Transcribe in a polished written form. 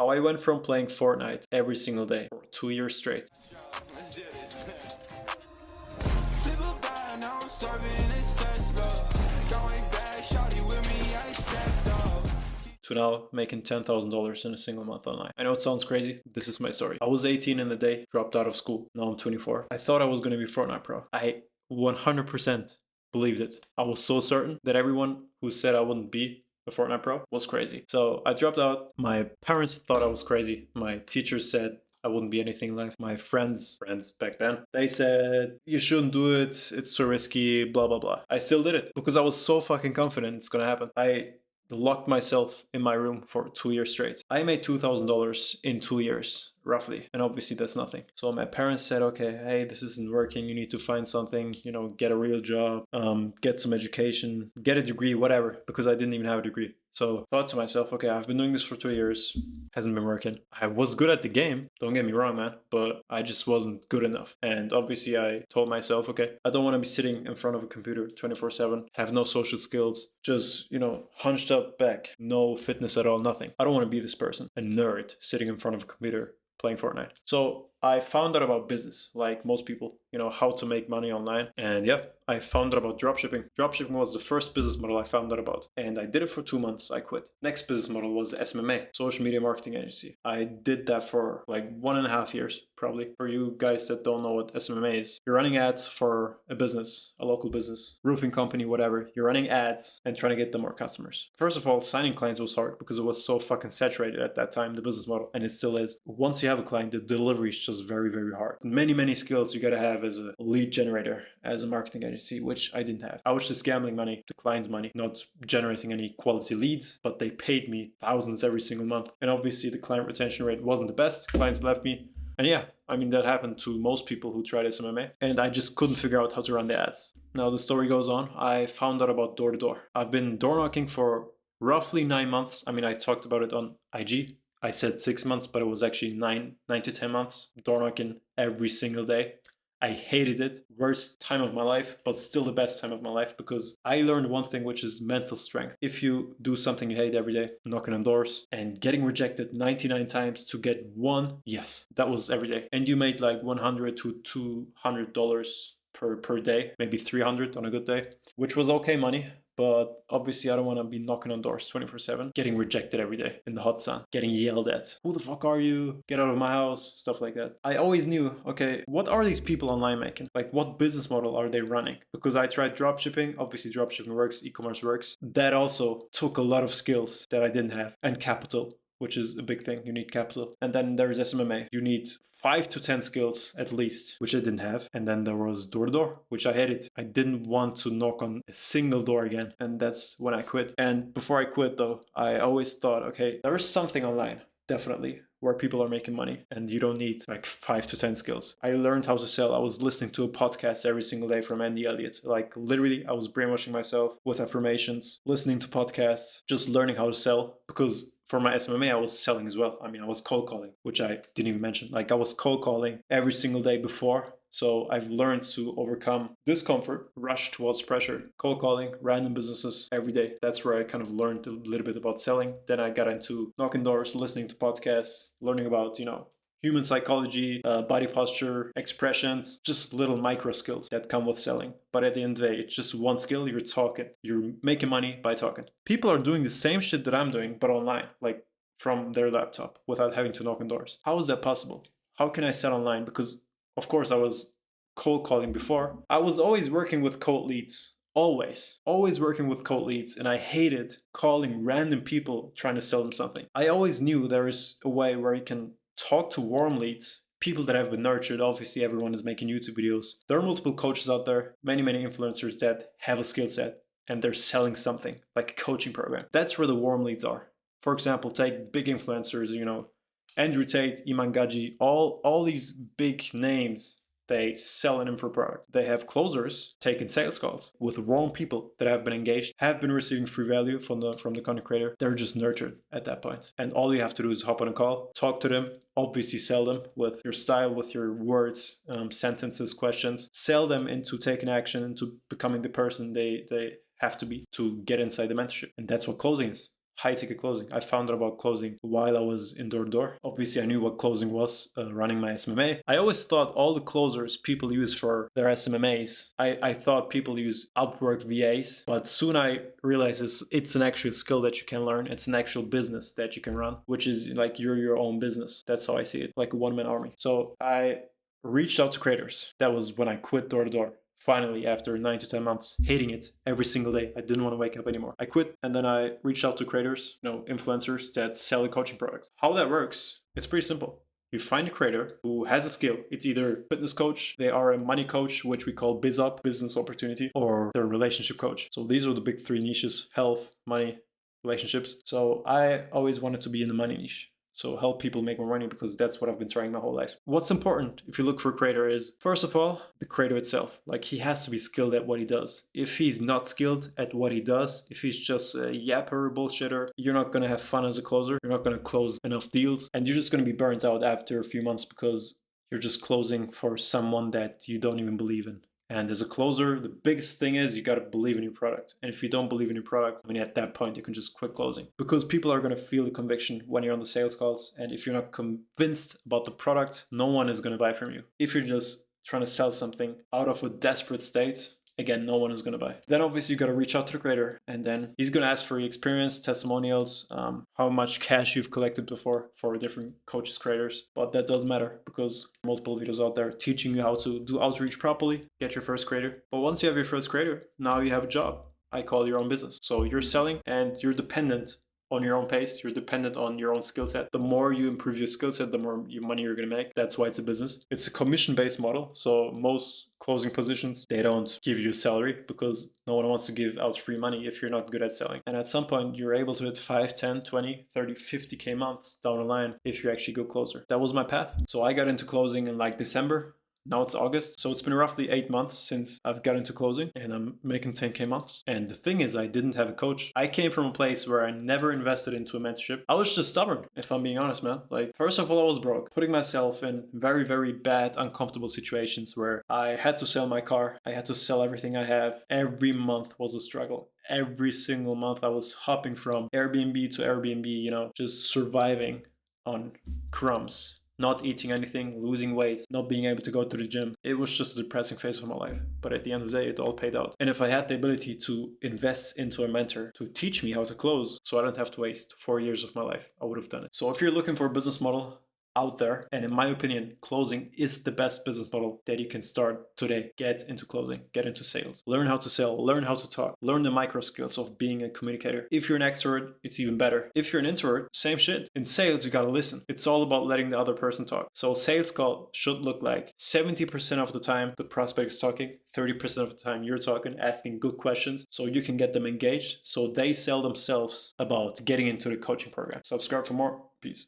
How I went from playing Fortnite every single day for 2 years straight to now making $10,000 in a single month online. I know it sounds crazy. This is my story. I was 18 in the day, dropped out of school. Now I'm 24. I thought I was going to be Fortnite pro. I 100% believed it. I was so certain that everyone who said I wouldn't be a Fortnite pro was crazy. So I dropped out. My parents thought I was crazy. My teachers said I wouldn't be anything in life. My friends back then, they said, you shouldn't do it. It's so risky, blah, blah, blah. I still did it because I was so fucking confident it's going to happen. I locked myself in my room for 2 years straight. I made $2,000 in 2 years, roughly. And obviously that's nothing. So my parents said, okay, hey, this isn't working. You need to find something, get a real job, get some education, get a degree, whatever, because I didn't even have a degree. So I thought to myself, okay, I've been doing this for 2 years, hasn't been working. I was good at the game, don't get me wrong, man, but I just wasn't good enough. And obviously I told myself, okay, I don't want to be sitting in front of a computer 24/7, have no social skills, just, hunched up back, no fitness at all, nothing. I don't want to be this person, a nerd sitting in front of a computer playing Fortnite. So I found out about business, like most people, how to make money online. And yeah, I found out about dropshipping. Dropshipping was the first business model I found out about. And I did it for 2 months. I quit. Next business model was SMMA, social media marketing agency. I did that for like 1.5 years, probably. For you guys that don't know what SMMA is, you're running ads for a business, a local business, roofing company, whatever. You're running ads and trying to get them more customers. First of all, signing clients was hard because it was so fucking saturated at that time, the business model, and it still is. Once you have a client, the delivery is just very, very hard. Many skills you gotta have as a lead generator, as a marketing agency, which I didn't have. I was just gambling money, the client's money, not generating any quality leads, but they paid me thousands every single month. And obviously the client retention rate wasn't the best. Clients left me. And yeah, that happened to most people who tried SMMA, and I just couldn't figure out how to run the ads. Now the story goes on. I found out about door-to-door. I've been door knocking for roughly 9 months. I talked about it on IG. I said 6 months, but it was actually 9 to 10 months door knocking every single day. I hated it. Worst time of my life, but still the best time of my life, because I learned one thing, which is mental strength. If you do something you hate every day, knocking on doors and getting rejected 99 times to get one, yes, that was every day. And you made like $100 to $200 per day, maybe 300 on a good day, which was okay money. But obviously I don't want to be knocking on doors 24/7, getting rejected every day in the hot sun, getting yelled at. Who the fuck are you? Get out of my house, stuff like that. I always knew, okay, what are these people online making? Like, what business model are they running? Because I tried dropshipping. Obviously dropshipping works, e-commerce works. That also took a lot of skills that I didn't have, and capital, which is a big thing. You need capital. And then there's SMMA. You need 5 to 10 skills at least, which I didn't have. And then there was door-to-door, which I hated. I didn't want to knock on a single door again. And that's when I quit. And before I quit though, I always thought, okay, there is something online, definitely, where people are making money and you don't need like 5 to 10 skills. I learned how to sell. I was listening to a podcast every single day from Andy Elliott. Like literally, I was brainwashing myself with affirmations, listening to podcasts, just learning how to sell, because for my SMMA, I was selling as well. I was cold calling, which I didn't even mention. Like I was cold calling every single day before. So I've learned to overcome discomfort, rush towards pressure, cold calling, random businesses every day. That's where I kind of learned a little bit about selling. Then I got into knocking doors, listening to podcasts, learning about, human psychology, body posture, expressions, just little micro skills that come with selling. But at the end of the day, it's just one skill. You're talking. You're making money by talking. People are doing the same shit that I'm doing, but online, like from their laptop, without having to knock on doors. How is that possible? How can I sell online? Because, of course, I was cold calling before. I was always working with cold leads. Always working with cold leads, and I hated calling random people trying to sell them something. I always knew there is a way where you can talk to warm leads, people that have been nurtured. Obviously, everyone is making YouTube videos. There are multiple coaches out there, many influencers that have a skill set and they're selling something like a coaching program. That's where the warm leads are. For example, take big influencers, Andrew Tate, Iman Gaji, all these big names. They sell an info product. They have closers taking sales calls with warm people that have been engaged, have been receiving free value from the content creator. They're just nurtured at that point. And all you have to do is hop on a call, talk to them, obviously sell them with your style, with your words, sentences, questions, sell them into taking action, into becoming the person they have to be to get inside the mentorship. And that's what closing is. high ticket closing. I found out about closing while I was in door to door. Obviously, I knew what closing was running my SMMA. I always thought all the closers people use for their SMMAs, I thought people use Upwork VAs, but soon I realized it's an actual skill that you can learn. It's an actual business that you can run, which is like you're your own business. That's how I see it, like a one-man army. So I reached out to creators. That was when I quit door to door. Finally, after 9 to 10 months, hating it every single day. I didn't want to wake up anymore. I quit, and then I reached out to creators, influencers that sell a coaching product. How that works, it's pretty simple. You find a creator who has a skill. It's either fitness coach, they are a money coach, which we call BizUp, business opportunity, or they're a relationship coach. So these are the big three niches: health, money, relationships. So I always wanted to be in the money niche. So help people make more money, because that's what I've been trying my whole life. What's important if you look for a creator is, first of all, the creator itself. Like, he has to be skilled at what he does. If he's not skilled at what he does, if he's just a yapper, bullshitter, you're not going to have fun as a closer. You're not going to close enough deals, and you're just going to be burnt out after a few months because you're just closing for someone that you don't even believe in. And as a closer, the biggest thing is you got to believe in your product. And if you don't believe in your product, I mean, at that point, you can just quit closing, because people are going to feel the conviction when you're on the sales calls. And if you're not convinced about the product, no one is going to buy from you. If you're just trying to sell something out of a desperate state, again, no one is going to buy. Then obviously you got to reach out to the creator, and then he's going to ask for your experience, testimonials, how much cash you've collected before for different coaches, creators. But that doesn't matter, because multiple videos out there teaching you how to do outreach properly, get your first creator. But once you have your first creator, now you have a job. I call it your own business. So you're selling, and you're dependent on your own pace. You're dependent on your own skill set. The more you improve your skill set, the more money you're going to make. That's why it's a business. It's a commission-based model. So most closing positions, they don't give you a salary, because no one wants to give out free money if you're not good at selling. And at some point, you're able to hit 5, 10, 20, 30, 50K months down the line if you actually go closer. That was my path. So I got into closing in like December. Now it's August, so it's been roughly 8 months since I've got into closing, and I'm making 10K months. And the thing is, I didn't have a coach. I came from a place where I never invested into a mentorship. I was just stubborn, if I'm being honest, man. Like, first of all, I was broke, putting myself in very, very bad, uncomfortable situations where I had to sell my car. I had to sell everything I have. Every month was a struggle. Every single month I was hopping from Airbnb to Airbnb, just surviving on crumbs. Not eating anything, losing weight, not being able to go to the gym. It was just a depressing phase of my life. But at the end of the day, it all paid out. And if I had the ability to invest into a mentor to teach me how to close, so I don't have to waste 4 years of my life, I would have done it. So if you're looking for a business model out there, and in my opinion, closing is the best business model that you can start today. Get into closing, get into sales, learn how to sell, learn how to talk, learn the micro skills of being a communicator. If you're an extrovert, it's even better. If you're an introvert, same shit. In sales, you gotta listen. It's all about letting the other person talk. So a sales call should look like 70% of the time the prospect is talking, 30% of the time you're talking, asking good questions so you can get them engaged, so they sell themselves about getting into the coaching program. Subscribe for more. Peace.